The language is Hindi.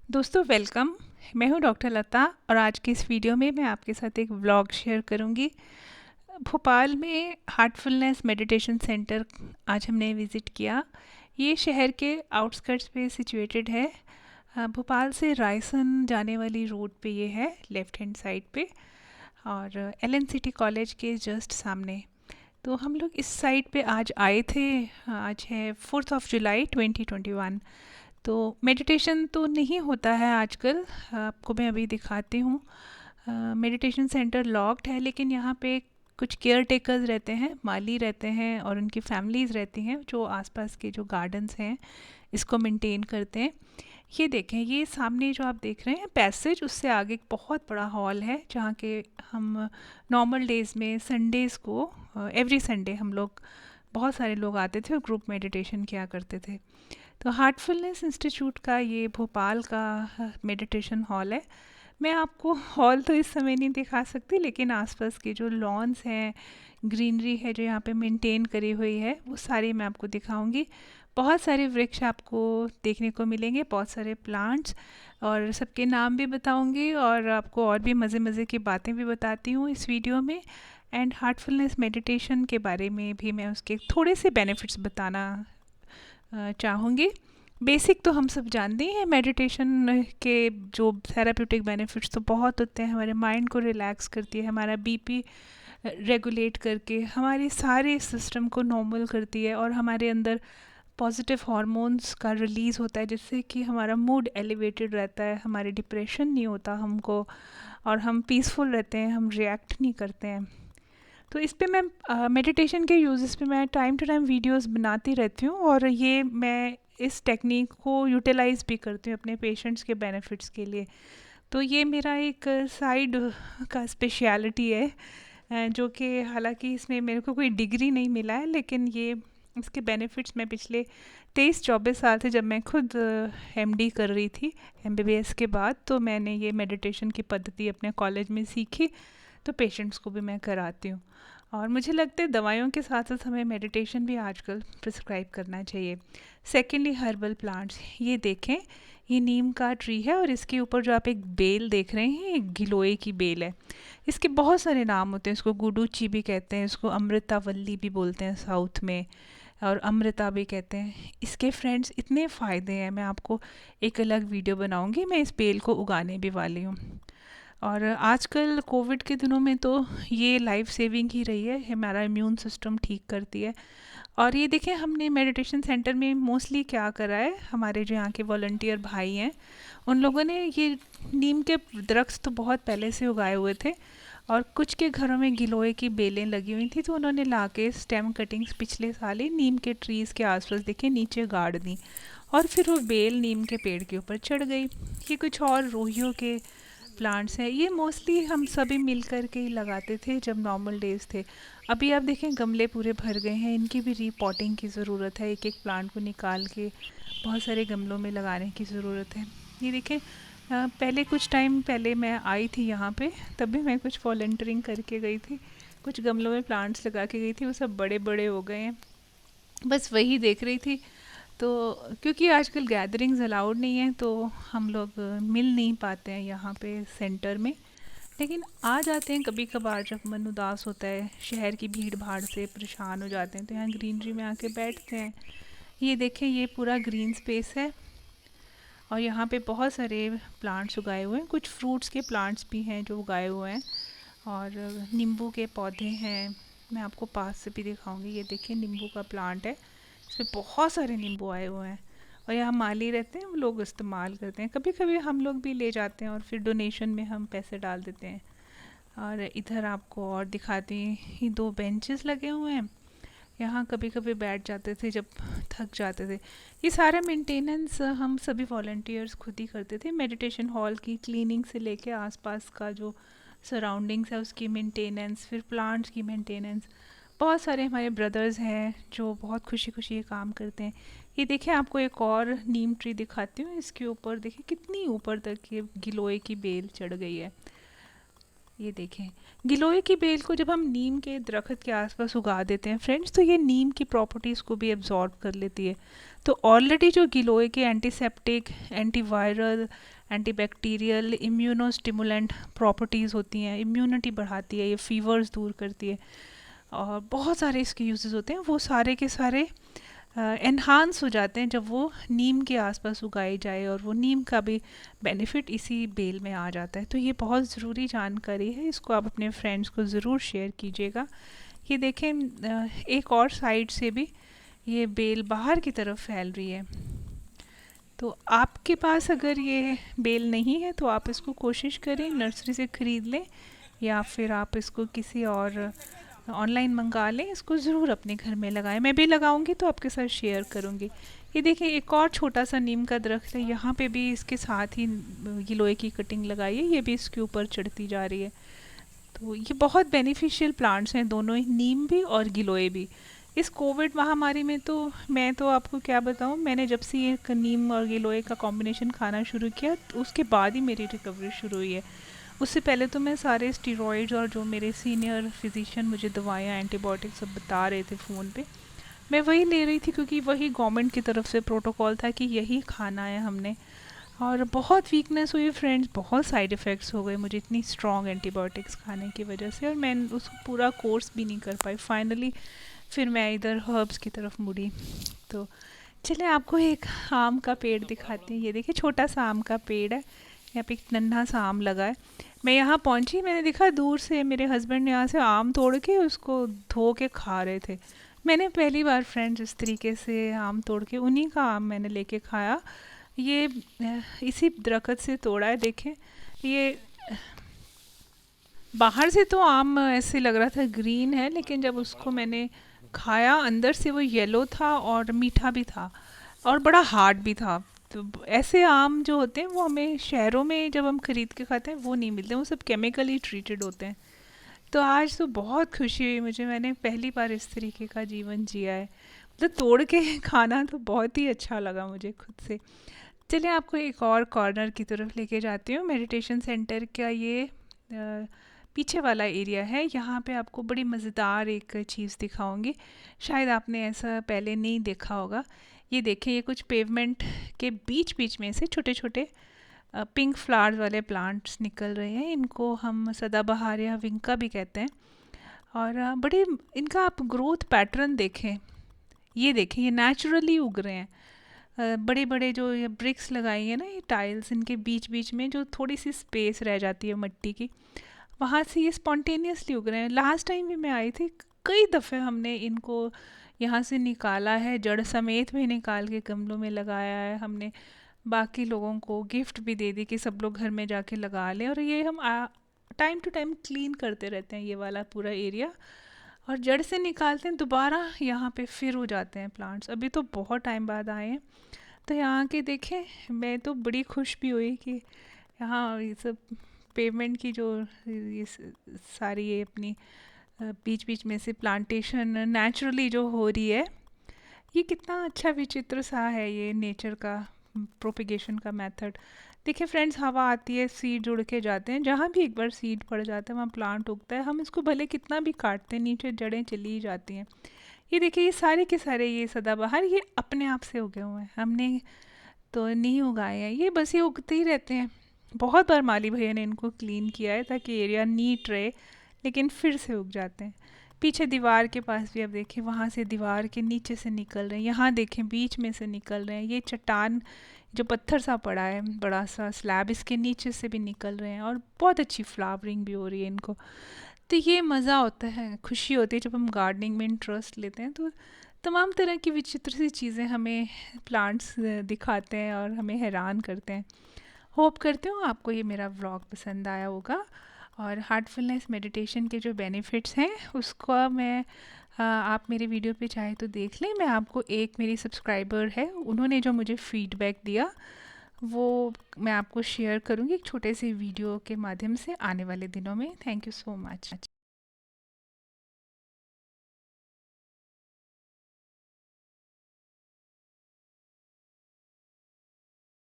दोस्तों वेलकम। मैं हूं डॉक्टर लता और आज की इस वीडियो में मैं आपके साथ एक व्लॉग शेयर करूंगी। भोपाल में हार्टफुलनेस मेडिटेशन सेंटर आज हमने विज़िट किया। ये शहर के आउटस्कर्ट्स पे सिचुएटेड है। भोपाल से रायसन जाने वाली रोड पे ये है, लेफ़्ट हैंड साइड पे, और एलन सिटी कॉलेज के जस्ट सामने। तो हम लोग इस साइड पे आज आए थे। आज है 4 जुलाई 2021। तो मेडिटेशन तो नहीं होता है आजकल, आपको मैं अभी दिखाती हूँ। मेडिटेशन सेंटर लॉक्ड है, लेकिन यहाँ पे कुछ केयर टेकर्स रहते हैं, माली रहते हैं और उनकी फैमिलीज़ रहती हैं जो आसपास के जो गार्डन्स हैं इसको मेंटेन करते हैं। ये देखें, ये सामने जो आप देख रहे हैं पैसेज, उससे आगे एक बहुत बड़ा हॉल है जहाँ के हम नॉर्मल डेज़ में संडेज़ को एवरी संडे हम लोग बहुत सारे लोग आते थे और ग्रुप मेडिटेशन किया करते थे। तो हार्टफुलनेस इंस्टीट्यूट का ये भोपाल का मेडिटेशन हॉल है। मैं आपको हॉल तो इस समय नहीं दिखा सकती, लेकिन आसपास के जो लॉन्स हैं, ग्रीनरी है जो यहाँ पे मेंटेन करी हुई है, वो सारी मैं आपको दिखाऊंगी। बहुत सारे वृक्ष आपको देखने को मिलेंगे, बहुत सारे प्लांट्स, और सबके नाम भी बताऊंगी और आपको और भी मज़े मज़े की बातें भी बताती हूँ इस वीडियो में। एंड हार्टफुलनेस मेडिटेशन के बारे में भी मैं उसके थोड़े से बेनिफिट्स बताना चाहूँगी। बेसिक तो हम सब जानते ही हैं, मेडिटेशन के जो थेराप्यूटिक बेनिफिट्स तो बहुत होते हैं। हमारे माइंड को रिलैक्स करती है, हमारा बीपी रेगुलेट करके हमारे सारे सिस्टम को नॉर्मल करती है, और हमारे अंदर पॉजिटिव हार्मोन्स का रिलीज़ होता है जिससे कि हमारा मूड एलिवेटेड रहता है, हमारे डिप्रेशन नहीं होता हमको, और हम पीसफुल रहते हैं, हम रिएक्ट नहीं करते हैं। तो इस पे मैं मेडिटेशन के यूज़ेस पे मैं टाइम टू टाइम वीडियोस बनाती रहती हूँ, और ये मैं इस टेक्निक को यूटिलाइज़ भी करती हूँ अपने पेशेंट्स के बेनिफिट्स के लिए। तो ये मेरा एक साइड का स्पेशलिटी है, जो कि हालांकि इसमें मेरे को कोई डिग्री नहीं मिला है, लेकिन ये इसके बेनिफिट्स मैं पिछले 23-24 साल से, जब मैं खुद एमडी कर रही थी एमबीबीएस के बाद, तो मैंने ये मेडिटेशन की पद्धति अपने कॉलेज में सीखी। तो पेशेंट्स को भी मैं कराती हूँ, और मुझे लगता है दवाइयों के साथ साथ हमें मेडिटेशन भी आजकल प्रिस्क्राइब करना चाहिए। सेकेंडली, हर्बल प्लांट्स, ये देखें, ये नीम का ट्री है और इसके ऊपर जो आप एक बेल देख रहे हैं, एक गिलोय की बेल है। इसके बहुत सारे नाम होते हैं, इसको गुडूची भी कहते हैं, इसको अमृतावल्ली भी बोलते हैं साउथ में, और अमृता भी कहते हैं। इसके फ्रेंड्स इतने फ़ायदे हैं, मैं आपको एक अलग वीडियो बनाऊंगी। मैं इस बेल को उगाने भी वाली हूँ। और आजकल कोविड के दिनों में तो ये लाइफ सेविंग ही रही है, हमारा इम्यून सिस्टम ठीक करती है। और ये देखें, हमने मेडिटेशन सेंटर में मोस्टली क्या करा है, हमारे जो यहाँ के वॉलंटियर भाई हैं उन लोगों ने ये नीम के दरख्त तो बहुत पहले से उगाए हुए थे, और कुछ के घरों में गिलोय की बेलें लगी हुई थी, तो उन्होंने ला के स्टेम कटिंग्स पिछले साल ही नीम के ट्रीज़ के आसपास देखे नीचे गाड़ दी, और फिर वो बेल नीम के पेड़ के ऊपर चढ़ गई। ये कुछ और रोहियों के प्लांट्स हैं, ये मोस्टली हम सभी मिल कर के ही लगाते थे जब नॉर्मल डेज थे। अभी आप देखें गमले पूरे भर गए हैं, इनकी भी रीपॉटिंग की ज़रूरत है, एक एक प्लांट को निकाल के बहुत सारे गमलों में लगाने की ज़रूरत है। ये देखें, पहले कुछ टाइम पहले मैं आई थी यहाँ पे, तब भी मैं कुछ वॉलंटियरिंग करके गई थी, कुछ गमलों में प्लांट्स लगा के गई थी, वो सब बड़े बड़े हो गए हैं, बस वही देख रही थी। तो क्योंकि आजकल गैदरिंग्स अलाउड नहीं है, तो हम लोग मिल नहीं पाते हैं यहाँ पे सेंटर में, लेकिन आ जाते हैं कभी कभार जब मन उदास होता है, शहर की भीड़ भाड़ से परेशान हो जाते हैं, तो यहाँ ग्रीनरी में आके बैठते हैं। ये देखें, ये पूरा ग्रीन स्पेस है, और यहाँ पे बहुत सारे प्लांट्स उगाए हुए हैं, कुछ फ्रूट्स के प्लांट्स भी हैं जो उगाए हुए हैं, और नींबू के पौधे हैं। मैं आपको पास से भी दिखाऊंगी। ये देखिए, नींबू का प्लांट है, इसमें बहुत सारे नींबू आए हुए हैं, और यहाँ माली रहते हैं, वो लोग इस्तेमाल करते हैं, कभी कभी हम लोग भी ले जाते हैं और फिर डोनेशन में हम पैसे डाल देते हैं। और इधर आपको और दिखाती हैं, ये 2 बेंचेस लगे हुए हैं, यहाँ कभी कभी बैठ जाते थे जब थक जाते थे। ये सारा मेंटेनेंस हम सभी वॉलंटियर्स खुद ही करते थे, मेडिटेशन हॉल की क्लीनिंग से लेके आसपास का जो सराउंडिंग्स है उसकी मेंटेनेंस, फिर प्लांट्स की मेंटेनेंस। बहुत सारे हमारे ब्रदर्स हैं जो बहुत खुशी खुशी ये काम करते हैं। ये देखिए, आपको एक और नीम ट्री दिखाती हूँ, इसके ऊपर देखिए कितनी ऊपर तक ये गिलोय की बेल चढ़ गई है। ये देखें, गिलोय की बेल को जब हम नीम के दरख्त के आसपास उगा देते हैं फ्रेंड्स, तो ये नीम की प्रॉपर्टीज़ को भी एब्जॉर्ब कर लेती है। तो ऑलरेडी जो गिलोय के antiseptic, antiviral, antibacterial, immunostimulant properties होती हैं, इम्यूनिटी बढ़ाती है, ये फीवर्स दूर करती है और बहुत सारे इसके यूजेस होते हैं, वो सारे के सारे एनहांस हो जाते हैं जब वो नीम के आसपास उगाई जाए, और वो नीम का भी बेनिफिट इसी बेल में आ जाता है। तो ये बहुत ज़रूरी जानकारी है, इसको आप अपने फ्रेंड्स को ज़रूर शेयर कीजिएगा। ये देखें, एक और साइड से भी ये बेल बाहर की तरफ फैल रही है। तो आपके पास अगर ये बेल नहीं है तो आप इसको कोशिश करें नर्सरी से ख़रीद लें, या फिर आप इसको किसी और ऑनलाइन मंगा लें। इसको ज़रूर अपने घर में लगाएं, मैं भी लगाऊंगी तो आपके साथ शेयर करूंगी। ये देखिए, एक और छोटा सा नीम का दरख्त है, यहाँ पे भी इसके साथ ही गिलोय की कटिंग लगाई है, ये भी इसके ऊपर चढ़ती जा रही है। तो ये बहुत बेनिफिशियल प्लांट्स हैं दोनों ही, नीम भी और गिलोय भी। इस कोविड महामारी में तो मैं तो आपको क्या बताऊं, मैंने जब से ये नीम और गिलोय का कॉम्बिनेशन खाना शुरू किया तो उसके बाद ही मेरी रिकवरी शुरू हुई है। उससे पहले तो मैं सारे स्टीरॉइड्स और जो मेरे सीनियर फिजिशियन मुझे दवाइयाँ, एंटीबायोटिक्स सब बता रहे थे फ़ोन पे, मैं वही ले रही थी, क्योंकि वही गवर्नमेंट की तरफ से प्रोटोकॉल था कि यही खाना है हमने। और बहुत वीकनेस हुई फ्रेंड्स, बहुत साइड इफ़ेक्ट्स हो गए मुझे इतनी स्ट्रॉन्ग एंटीबायोटिक्स खाने की वजह से, और मैं उसको पूरा कोर्स भी नहीं कर पाई। फाइनली फिर मैं इधर हर्ब्स की तरफ मुड़ी। तो चलिए आपको एक आम का पेड़ दिखाती हैं। ये देखिए, छोटा सा आम का पेड़ है, यहाँ पे एक नन्हा सा आम लगा है। मैं यहाँ पहुँची, मैंने देखा दूर से मेरे हस्बैंड यहाँ से आम तोड़ के उसको धो के खा रहे थे। मैंने पहली बार फ्रेंड्स इस तरीके से आम तोड़ के, उन्हीं का आम मैंने लेके खाया। ये इसी दरख्त से तोड़ा है, देखें। ये बाहर से तो आम ऐसे लग रहा था ग्रीन है, लेकिन जब उसको मैंने खाया अंदर से वो येलो था और मीठा भी था और बड़ा हार्ड भी था। तो ऐसे आम जो होते हैं वो हमें शहरों में जब हम ख़रीद के खाते हैं वो नहीं मिलते, वो सब केमिकली ट्रीटेड होते हैं। तो आज तो बहुत खुशी हुई मुझे, मैंने पहली बार इस तरीके का जीवन जिया है, मतलब तोड़ के खाना तो बहुत ही अच्छा लगा मुझे खुद से। चलिए आपको एक और कॉर्नर की तरफ लेके जाती हूँ। मेडिटेशन सेंटर का ये पीछे वाला एरिया है, यहाँ पे आपको बड़ी मज़ेदार एक चीज़ दिखाऊंगी, शायद आपने ऐसा पहले नहीं देखा होगा। ये देखें, ये कुछ पेवमेंट के बीच बीच में से छोटे छोटे पिंक फ्लावर्स वाले प्लांट्स निकल रहे हैं, इनको हम सदाबहार या विंका भी कहते हैं। और बड़े इनका आप ग्रोथ पैटर्न देखें, ये देखें, ये नेचुरली उग रहे हैं। बड़े बड़े जो ये ब्रिक्स लगाई हैं ना, ये टाइल्स, इनके बीच बीच में जो थोड़ी सी स्पेस रह जाती है मिट्टी की, वहाँ से ये स्पॉन्टेनियसली उग रहे हैं। लास्ट टाइम भी मैं आई थी, कई दफ़े हमने इनको यहाँ से निकाला है, जड़ समेत भी निकाल के गमलों में लगाया है हमने, बाकी लोगों को गिफ्ट भी दे दी कि सब लोग घर में जाके लगा लें। और ये हम टाइम टू टाइम क्लीन करते रहते हैं ये वाला पूरा एरिया, और जड़ से निकालते हैं दोबारा, यहाँ पे फिर हो जाते हैं प्लांट्स। अभी तो बहुत टाइम बाद आए हैं, तो यहाँ के देखें, मैं तो बड़ी खुश भी हुई कि यहाँ ये सब पेमेंट की जो ये सारी ये अपनी बीच बीच में से प्लांटेशन नेचुरली जो हो रही है, ये कितना अच्छा विचित्र सा है ये नेचर का प्रोपिगेशन का मेथड। देखिए फ्रेंड्स, हवा आती है, सीड जुड़ के जाते हैं, जहाँ भी एक बार सीड पड़ जाता है वहाँ प्लांट उगता है। हम इसको भले कितना भी काटते हैं, नीचे जड़ें चली जाती हैं। ये देखिए, ये सारे के सारे ये सदाबहार ये अपने आप से उगे हुए हैं, हमने तो नहीं उगाए हैं, ये बस ये उगते ही रहते हैं। बहुत बार माली भैया ने इनको क्लीन किया है ताकि एरिया नीट रहे, लेकिन फिर से उग जाते हैं। पीछे दीवार के पास भी अब देखें, वहाँ से दीवार के नीचे से निकल रहे हैं, यहाँ देखें बीच में से निकल रहे हैं। ये चट्टान जो पत्थर सा पड़ा है, बड़ा सा स्लैब, इसके नीचे से भी निकल रहे हैं और बहुत अच्छी फ्लावरिंग भी हो रही है इनको। तो ये मज़ा होता है, खुशी होती है जब हम गार्डनिंग में इंटरेस्ट लेते हैं। तो तमाम तरह की विचित्र सी चीज़ें हमें प्लांट्स दिखाते हैं और हमें हैरान करते हैं। होप करती हूँ आपको ये मेरा व्लॉग पसंद आया होगा, और हार्टफुलनेस मेडिटेशन के जो बेनिफिट्स हैं उसको मैं आप मेरे वीडियो पे चाहे तो देख लें। मैं आपको, एक मेरी सब्सक्राइबर है, उन्होंने जो मुझे फ़ीडबैक दिया वो मैं आपको शेयर करूँगी एक छोटे से वीडियो के माध्यम से आने वाले दिनों में। Thank you so much.